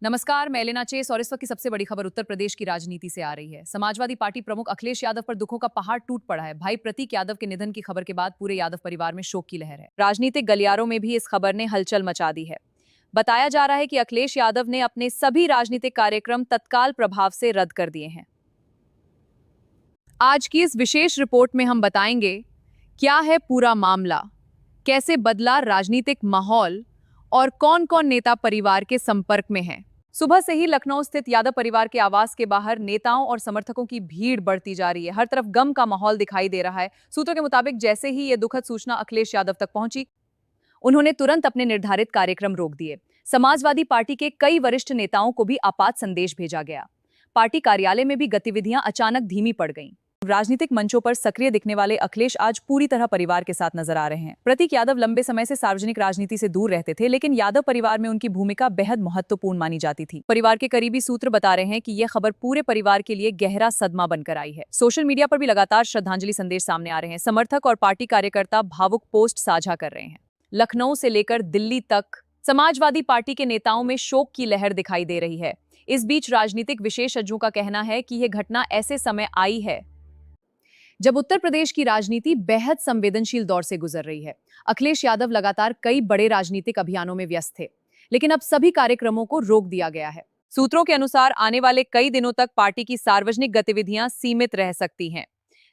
नमस्कार, मैं Elena chess और इस वक्त की सबसे बड़ी खबर उत्तर प्रदेश की राजनीति से आ रही है। समाजवादी पार्टी प्रमुख अखिलेश यादव पर दुखों का पहाड़ टूट पड़ा है। भाई प्रतीक यादव के निधन की खबर के बाद पूरे यादव परिवार में शोक की लहर है। राजनीतिक गलियारों में भी इस खबर ने हलचल मचा दी है। बताया जा रहा है कि अखिलेश यादव ने अपने सभी राजनीतिक कार्यक्रम तत्काल प्रभाव से रद्द कर दिए हैं। आज की इस विशेष रिपोर्ट में हम बताएंगे क्या है पूरा मामला, कैसे बदला राजनीतिक माहौल और कौन कौन नेता परिवार के संपर्क में है। सुबह से ही लखनऊ स्थित यादव परिवार के आवास के बाहर नेताओं और समर्थकों की भीड़ बढ़ती जा रही है। हर तरफ गम का माहौल दिखाई दे रहा है। सूत्रों के मुताबिक जैसे ही ये दुखद सूचना अखिलेश यादव तक पहुंची, उन्होंने तुरंत अपने निर्धारित कार्यक्रम रोक दिए। समाजवादी पार्टी के कई वरिष्ठ नेताओं को भी आपात संदेश भेजा गया। पार्टी कार्यालय में भी गतिविधियां अचानक धीमी पड़ गईं। राजनीतिक मंचों पर सक्रिय दिखने वाले अखिलेश आज पूरी तरह परिवार के साथ नजर आ रहे हैं। प्रतीक यादव लंबे समय से सार्वजनिक राजनीति से दूर रहते थे, लेकिन यादव परिवार में उनकी भूमिका बेहद महत्वपूर्ण मानी जाती थी। परिवार के करीबी सूत्र बता रहे हैं कि यह खबर पूरे परिवार के लिए गहरा सदमा बनकर आई है। सोशल मीडिया पर भी लगातार श्रद्धांजलि संदेश सामने आ रहे हैं। समर्थक और पार्टी कार्यकर्ता भावुक पोस्ट साझा कर रहे हैं। लखनऊ से लेकर दिल्ली तक समाजवादी पार्टी के नेताओं में शोक की लहर दिखाई दे रही है। इस बीच राजनीतिक विशेषज्ञों का कहना है कि यह घटना ऐसे समय आई है जब उत्तर प्रदेश की राजनीति बेहद संवेदनशील दौर से गुजर रही है। अखिलेश यादव लगातार कई बड़े राजनीतिक अभियानों में व्यस्त थे, लेकिन अब सभी कार्यक्रमों को रोक दिया गया है। सूत्रों के अनुसार आने वाले कई दिनों तक पार्टी की सार्वजनिक गतिविधियां सीमित रह सकती हैं।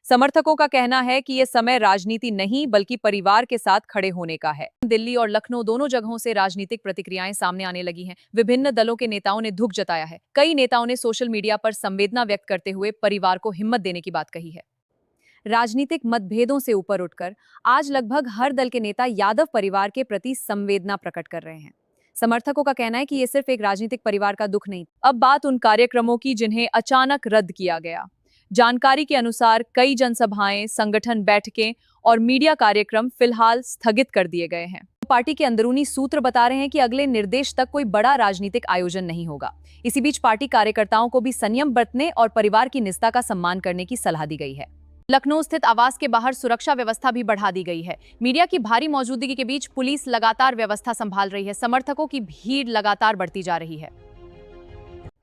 समर्थकों का कहना है कि यह समय राजनीति नहीं बल्कि परिवार के साथ खड़े होने का है। दिल्ली और लखनऊ दोनों जगहों से राजनीतिक प्रतिक्रियाएं सामने आने लगी हैं। विभिन्न दलों के नेताओं ने दुख जताया है। कई नेताओं ने सोशल मीडिया पर संवेदना व्यक्त करते हुए परिवार को हिम्मत देने की बात कही है। राजनीतिक मतभेदों से ऊपर उठकर आज लगभग हर दल के नेता यादव परिवार के प्रति संवेदना प्रकट कर रहे हैं। समर्थकों का कहना है कि ये सिर्फ एक राजनीतिक परिवार का दुख नहीं। अब बात उन कार्यक्रमों की जिन्हें अचानक रद्द किया गया। जानकारी के अनुसार कई जनसभाएं, संगठन बैठकें और मीडिया कार्यक्रम फिलहाल स्थगित कर दिए गए हैं। पार्टी के अंदरूनी सूत्र बता रहे हैं कि अगले निर्देश तक कोई बड़ा राजनीतिक आयोजन नहीं होगा। इसी बीच पार्टी कार्यकर्ताओं को भी संयम बरतने और परिवार की निजता का सम्मान करने की सलाह दी गई है। लखनऊ स्थित आवास के बाहर सुरक्षा व्यवस्था भी बढ़ा दी गई है। मीडिया की भारी मौजूदगी के बीच पुलिस लगातार व्यवस्था संभाल रही है। समर्थकों की भीड़ लगातार बढ़ती जा रही है।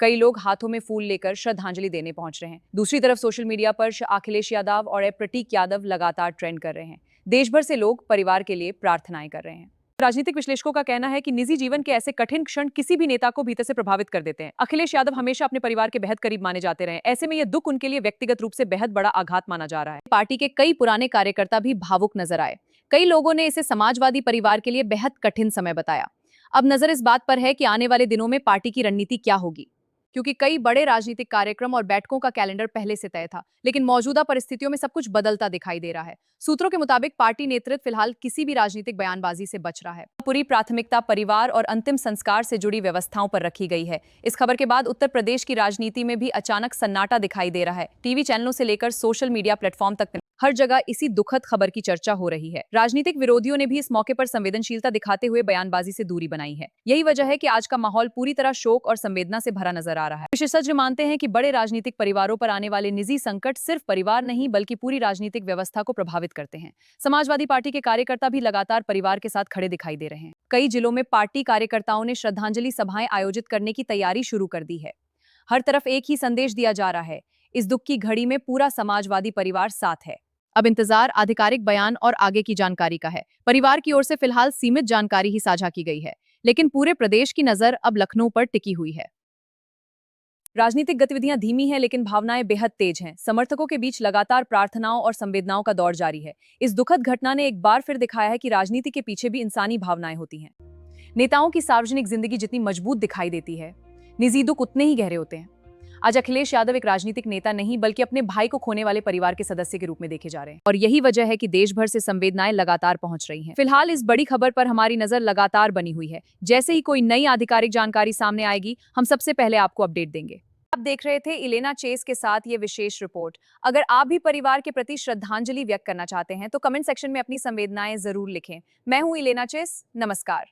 कई लोग हाथों में फूल लेकर श्रद्धांजलि देने पहुंच रहे हैं। दूसरी तरफ सोशल मीडिया पर अखिलेश यादव और प्रतीक यादव लगातार ट्रेंड कर रहे हैं। देश भर से लोग परिवार के लिए प्रार्थनाएं कर रहे हैं। राजनीतिक विश्लेषकों का कहना है कि निजी जीवन के ऐसे कठिन क्षण किसी भी नेता को भीतर से प्रभावित कर देते हैं। अखिलेश यादव हमेशा अपने परिवार के बेहद करीब माने जाते रहे। ऐसे में यह दुख उनके लिए व्यक्तिगत रूप से बेहद बड़ा आघात माना जा रहा है। पार्टी के कई पुराने कार्यकर्ता भी भावुक नजर आए। कई लोगों ने इसे समाजवादी परिवार के लिए बेहद कठिन समय बताया। अब नजर इस बात पर है कि आने वाले दिनों में पार्टी की रणनीति क्या होगी, क्योंकि कई बड़े राजनीतिक कार्यक्रम और बैठकों का कैलेंडर पहले से तय था, लेकिन मौजूदा परिस्थितियों में सब कुछ बदलता दिखाई दे रहा है। सूत्रों के मुताबिक पार्टी नेतृत्व फिलहाल किसी भी राजनीतिक बयानबाजी से बच रहा है। पूरी प्राथमिकता परिवार और अंतिम संस्कार से जुड़ी व्यवस्थाओं पर रखी गई है। इस खबर के बाद उत्तर प्रदेश की राजनीति में भी अचानक सन्नाटा दिखाई दे रहा है। टीवी चैनलों से लेकर सोशल मीडिया प्लेटफॉर्म तक हर जगह इसी दुखद खबर की चर्चा हो रही है। राजनीतिक विरोधियों ने भी इस मौके पर संवेदनशीलता दिखाते हुए बयानबाजी से दूरी बनाई है। यही वजह है कि आज का माहौल पूरी तरह शोक और संवेदना से भरा नजर आ रहा है। विशेषज्ञ मानते हैं कि बड़े राजनीतिक परिवारों पर आने वाले निजी संकट सिर्फ परिवार नहीं बल्कि पूरी राजनीतिक व्यवस्था को प्रभावित करते हैं। समाजवादी पार्टी के कार्यकर्ता भी लगातार परिवार के साथ खड़े दिखाई दे रहे हैं। कई जिलों में पार्टी कार्यकर्ताओं ने श्रद्धांजलि सभाएं आयोजित करने की तैयारी शुरू कर दी है। हर तरफ एक ही संदेश दिया जा रहा है, इस दुख की घड़ी में पूरा समाजवादी परिवार साथ है। अब इंतजार आधिकारिक बयान और आगे की जानकारी का है। परिवार की ओर से फिलहाल सीमित जानकारी ही साझा की गई है, लेकिन पूरे प्रदेश की नजर अब लखनऊ पर टिकी हुई है। राजनीतिक गतिविधियां धीमी हैं, लेकिन भावनाएं बेहद तेज हैं। समर्थकों के बीच लगातार प्रार्थनाओं और संवेदनाओं का दौर जारी है। इस दुखद घटना ने एक बार फिर दिखाया है कि राजनीति के पीछे भी इंसानी भावनाएं होती हैं। नेताओं की सार्वजनिक जिंदगी जितनी मजबूत दिखाई देती है, निजी दुख उतने ही गहरे होते हैं। आज अखिलेश यादव एक राजनीतिक नेता नहीं बल्कि अपने भाई को खोने वाले परिवार के सदस्य के रूप में देखे जा रहे हैं, और यही वजह है कि देश भर से संवेदनाएं लगातार पहुंच रही हैं। फिलहाल इस बड़ी खबर पर हमारी नजर लगातार बनी हुई है। जैसे ही कोई नई आधिकारिक जानकारी सामने आएगी, हम सबसे पहले आपको अपडेट देंगे। आप देख रहे थे एलेना चेस के साथ ये विशेष रिपोर्ट। अगर आप भी परिवार के प्रति श्रद्धांजलि व्यक्त करना चाहते हैं तो कमेंट सेक्शन में अपनी संवेदनाएं जरूर लिखें। मैं हूं एलेना चेस, नमस्कार।